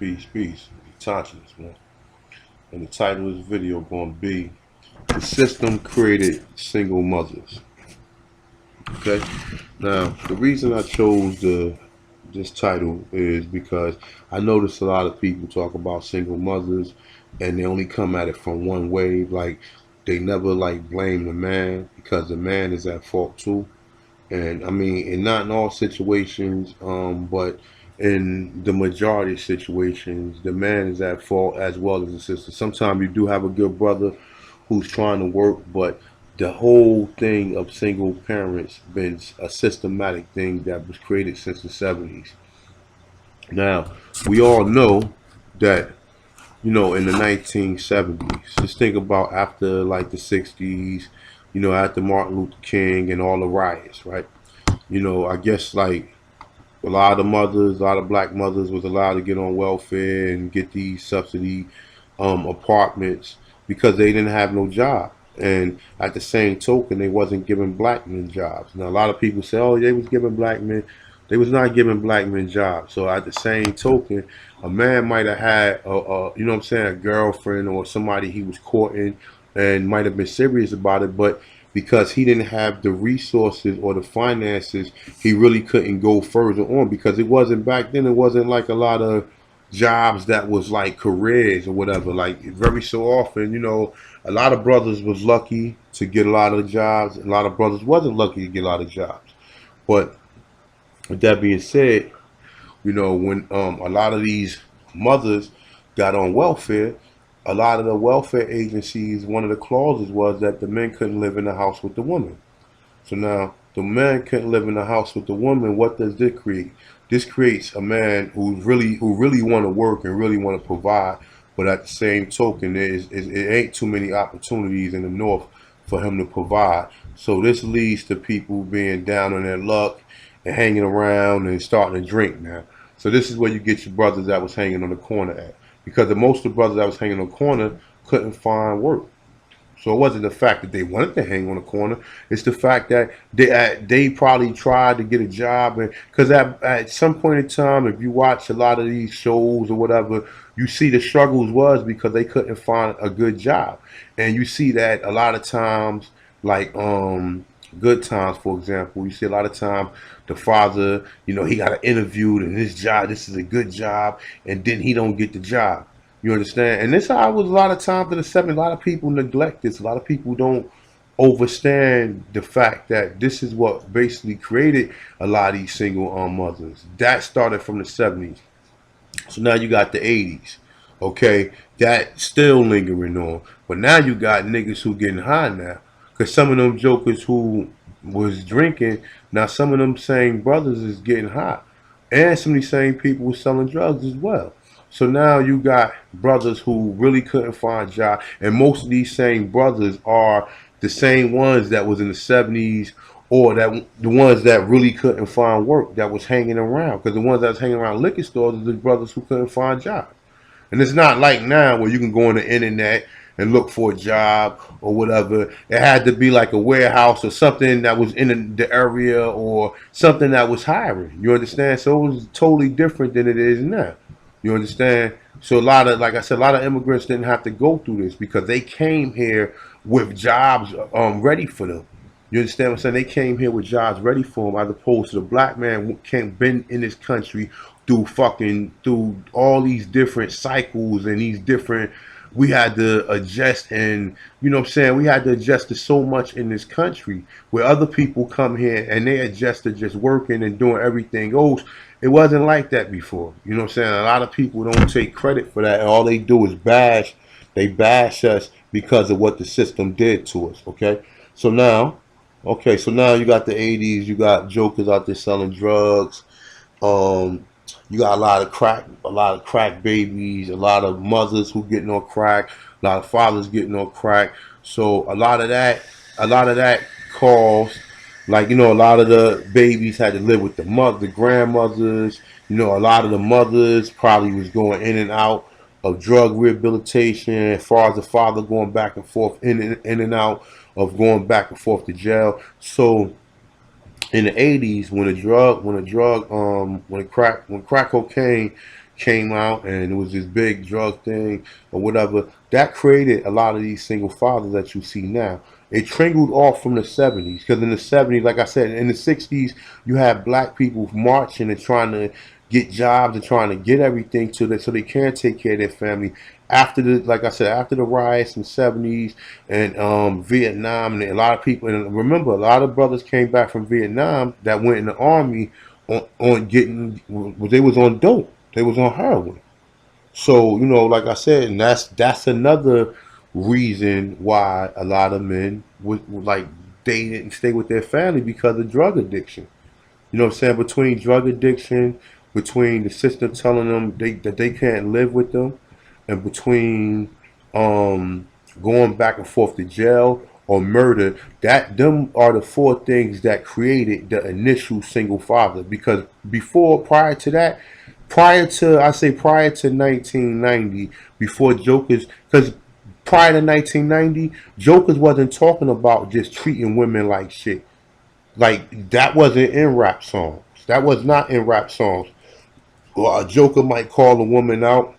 Peace. Consciousness, man. And the title of this video going to be The System Created Single Mothers. Okay? Now, the reason I chose this title is because I noticed a lot of people talk about single mothers and they only come at it from one way. Like, they never, blame the man because the man is at fault too. And I mean, and not in all situations, but in the majority of situations, the man is at fault as well as the sister. Sometimes you do have a good brother who's trying to work, but the whole thing of single parents been a systematic thing that was created since the 70s. Now, we all know that, in the 1970s, just think about after like the 60s, after Martin Luther King and all the riots, right? I guess like a lot of the mothers, a lot of black mothers was allowed to get on welfare and get these subsidy apartments because they didn't have no job. And at the same token, they wasn't giving black men jobs. Now a lot of people say, "Oh, they was giving black men." They was not giving black men jobs. So at the same token, a man might have had a girlfriend or somebody he was courting, and might have been serious about it, but because he didn't have the resources or the finances, he really couldn't go further on because it wasn't back then. It wasn't like a lot of jobs that was like careers or whatever. Like very so often, a lot of brothers was lucky to get a lot of jobs. A lot of brothers wasn't lucky to get a lot of jobs. But with that being said, when a lot of these mothers got on welfare, a lot of the welfare agencies, one of the clauses was that the men couldn't live in the house with the woman. So now the man couldn't live in the house with the woman. What does this create? This creates a man who really want to work and really want to provide, but at the same token, it ain't too many opportunities in the north for him to provide. So this leads to people being down on their luck and hanging around and starting to drink now. So this is where you get your brothers that was hanging on the corner at. Because the most of the brothers that was hanging on the corner couldn't find work. So it wasn't the fact that they wanted to hang on the corner. It's the fact that they probably tried to get a job. And because at some point in time, if you watch a lot of these shows or whatever, you see the struggles was because they couldn't find a good job. And you see that a lot of times, like good times, for example, you see a lot of time the father, he got interviewed and this is a good job, and then he don't get the job. You understand? And this how it was a lot of times in the 70s. A lot of people neglect this. A lot of people don't understand the fact that this is what basically created a lot of these single mothers. That started from the 70s. So now you got the 80s. Okay, that still lingering on. But now you got niggas who getting high now. Because some of them jokers who was drinking, now some of them same brothers is getting high. And some of these same people was selling drugs as well. So now you got brothers who really couldn't find jobs. And most of these same brothers are the same ones that was in the 70s, or that the ones that really couldn't find work, that was hanging around. Because the ones that was hanging around liquor stores are the brothers who couldn't find jobs. And it's not like now where you can go on the internet and look for a job or whatever. It had to be like a warehouse or something that was in the area, or something that was hiring. You understand? So it was totally different than it is now. You understand? So a lot of, like I said, a lot of immigrants didn't have to go through this because they came here with jobs ready for them. You understand what I'm saying? They came here with jobs ready for them, as opposed to the black man who can't been in this country through all these different cycles and these different. We had to adjust, and we had to adjust to so much in this country, where other people come here and they adjust to just working and doing everything else. It wasn't like that before. You know what I'm saying? A lot of people don't take credit for that, and all they do is bash. They bash us because of what the system did to us. So now you got the 80s. You got jokers out there selling drugs. Um, you got a lot of crack babies, a lot of mothers who getting on crack, a lot of fathers getting on crack. So a lot of that caused, a lot of the babies had to live with the grandmothers. A lot of the mothers probably was going in and out of drug rehabilitation, as far as the father going back and forth, in and out of going back and forth to jail. So in the 80s, when crack cocaine came out and it was this big drug thing or whatever, that created a lot of these single fathers that you see now. It trickled off from the 70s because in the 70s, like I said, in the 60s, you had black people marching and trying to get jobs and trying to get everything to them so they can take care of their family. After the, like I said, after the riots in the 70s and Vietnam, and a lot of people, and remember, a lot of brothers came back from Vietnam that went in the army on getting, they was on dope, they was on heroin. So like I said, and that's another reason why a lot of men would like they didn't stay with their family because of drug addiction. You know what I'm saying? Between drug addiction, between the system telling them that they can't live with them, and between um, going back and forth to jail or murder, that them are the four things that created the initial single father. Because prior to that, prior to 1990, before Jokers, because prior to 1990, Jokers wasn't talking about just treating women like shit. Like that wasn't in rap songs. That was not in rap songs. Or a Joker might call a woman out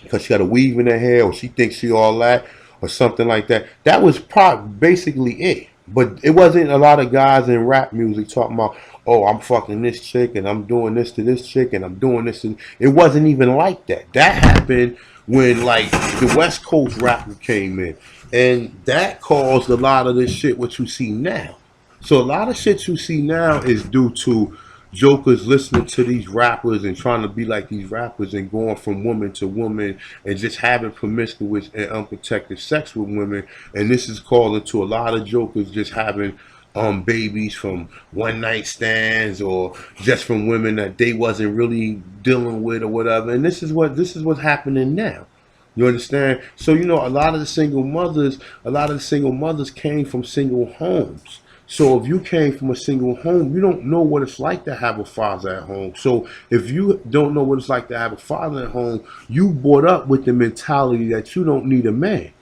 because she got a weave in her hair or she thinks she all that or something like that. That was basically it. But it wasn't a lot of guys in rap music talking about, oh, I'm fucking this chick and I'm doing this to this chick and I'm doing this. And it wasn't even like that. That happened when like the West Coast rapper came in. And that caused a lot of this shit what you see now. So a lot of shit you see now is due to jokers listening to these rappers and trying to be like these rappers and going from woman to woman and just having promiscuous and unprotected sex with women. And this is calling to a lot of jokers just having babies from one night stands or just from women that they wasn't really dealing with or whatever. And this is what's happening now. You understand? So a lot of the single mothers came from single homes. So if you came from a single home, you don't know what it's like to have a father at home. So if you don't know what it's like to have a father at home, you brought up with the mentality that you don't need a man.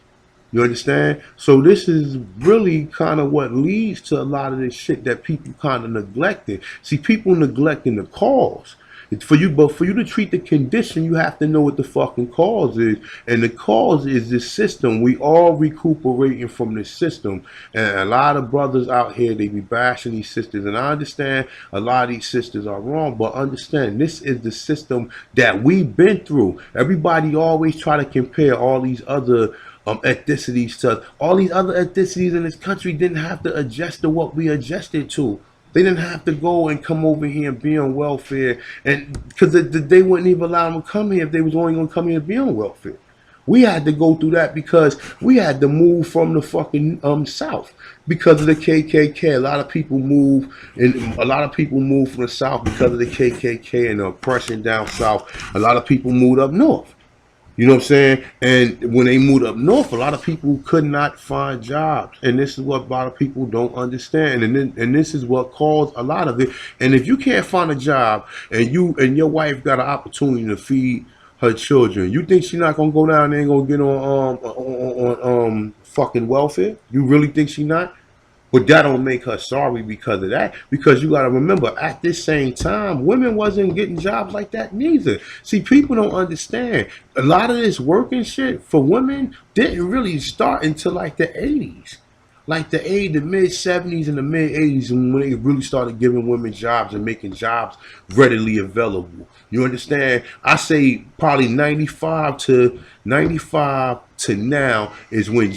You understand? So this is really kind of what leads to a lot of this shit that people kind of neglecting. See, people neglecting the cause. But for you to treat the condition, you have to know what the fucking cause is. And the cause is this system. We all recuperating from this system. And a lot of brothers out here, they be bashing these sisters. And I understand a lot of these sisters are wrong, but understand this is the system that we've been through. Everybody always try to compare all these other ethnicities to all these other ethnicities in this country didn't have to adjust to what we adjusted to. They didn't have to go and come over here and be on welfare, and because they wouldn't even allow them to come here if they was only going to come here and be on welfare. We had to go through that because we had to move from the fucking South because of the KKK. A lot of people move, and a lot of people moved from the South because of the KKK and the oppression down South. A lot of people moved up north. You know what I'm saying? And when they moved up north, a lot of people could not find jobs. And this is what a lot of people don't understand. And this is what caused a lot of it. And if you can't find a job and you and your wife got an opportunity to feed her children, you think she's not gonna go down there and gonna get on fucking welfare? You really think she not? But that don't make her sorry because of that. Because you got to remember, at this same time, women wasn't getting jobs like that neither. See, people don't understand. A lot of this working shit for women didn't really start until like the 80s. Like the mid 70s and the mid 80s when they really started giving women jobs and making jobs readily available. You understand? I say probably 95 to now is when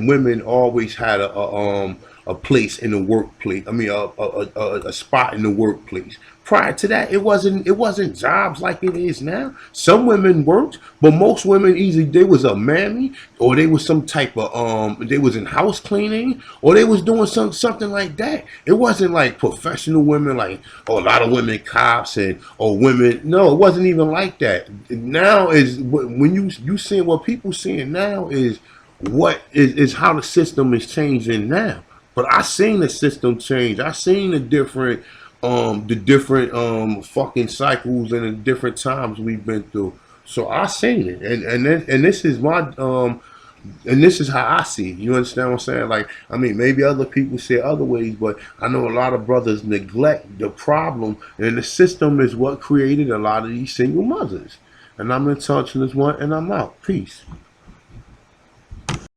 women always had a place in the workplace. I mean a spot in the workplace. Prior to that, it wasn't jobs like it is now. Some women worked, but most women either they was a mammy or they was some type of they was in house cleaning or they was doing something like that. It wasn't like professional women like a lot of women cops and or women. No, it wasn't even like that. Now is when you seeing what people seeing now is what is how the system is changing now. But I seen the system change. I seen the different fucking cycles and the different times we've been through. So I seen it, and this is And this is how I see it. You understand what I'm saying? Like, I mean, maybe other people see it other ways, but I know a lot of brothers neglect the problem, and the system is what created a lot of these single mothers. And I'm in touch with this one, and I'm out. Peace.